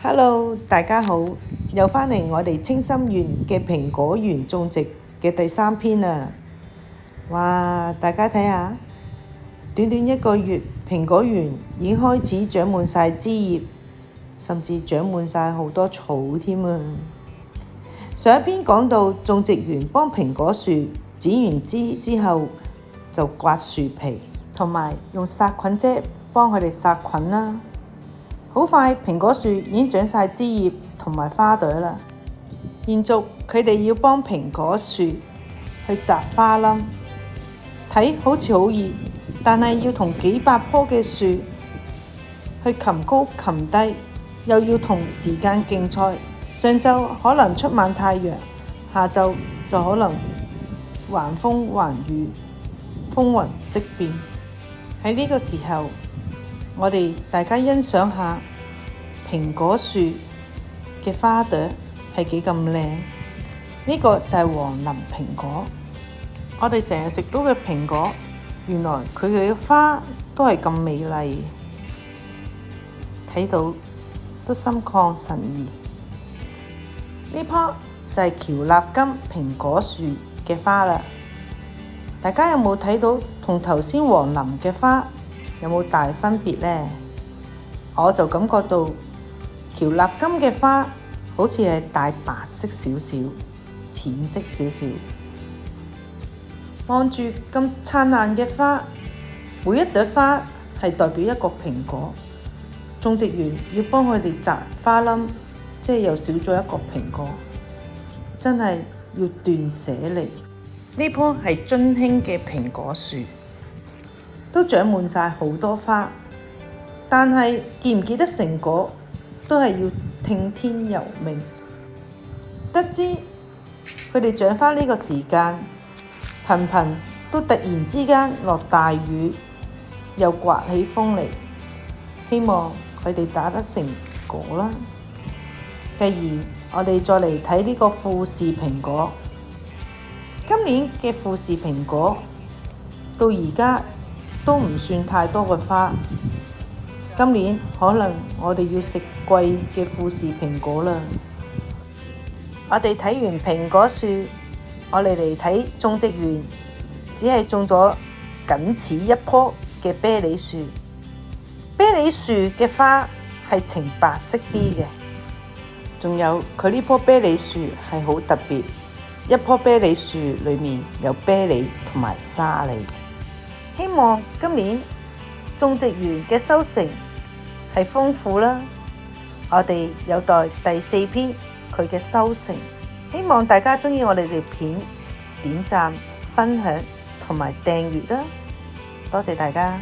Hello，大家好，又返嚟我哋清心園嘅蘋果園種植嘅第3篇啦。哇！大家睇下，短短1個月，蘋果園已經開始長滿晒枝葉，甚至長滿晒好多草添啊！上一篇講到種植園幫蘋果樹剪完枝之後，就刮樹皮，同埋用殺菌劑幫佢哋殺菌啦。好快，蘋果樹已經長晒枝葉同埋花朵啦。延續佢哋要幫蘋果樹去摘花冧，睇好似好易，但係要同幾百棵嘅樹去擒高擒低，又要同時間競賽。上晝可能出猛太陽，下晝就可能橫風橫雨，風雲色變。喺呢個時候，我哋大家欣賞下蘋果樹嘅花朵係幾咁靚。呢個就係黃林蘋果。我哋成日食到嘅蘋果，原來佢哋嘅花都係咁美麗，睇到都心曠神怡。呢棵就係喬納金蘋果樹嘅花啦。大家有冇睇到同頭先黃林嘅花有冇大分別呢？我就感覺到喬納金嘅花好似係帶白色少少、淺色少少。望住咁燦爛嘅花，每一朵花係代表一個蘋果。種植園要幫佢哋摘花冧，即係又少咗一個蘋果，真係要斷捨離。呢棵係津輕嘅蘋果樹，都長滿晒好多花，但係見唔見得成果，都係要聽天由命。得知佢哋長花呢個時間，頻頻都突然之間落大雨，又颳起風嚟，希望佢哋打得成果啦。繼而我哋再嚟睇呢個富士蘋果。今年嘅富士蘋果到而家都唔算太多嘅花，今年可能我哋要食貴嘅富士蘋果啦。我哋睇完蘋果樹，我哋嚟睇種植園，只係種咗僅此一棵嘅啤梨樹。啤梨樹嘅花係呈白色啲嘅，仲有佢呢棵啤梨樹係好特別，一棵啤梨樹裏面有啤梨同埋沙梨。希望今年種植園嘅收成係豐富啦。我哋有待第4篇佢嘅收成。希望大家鍾意我哋條片，點讚、分享同埋訂閱啦。多謝大家。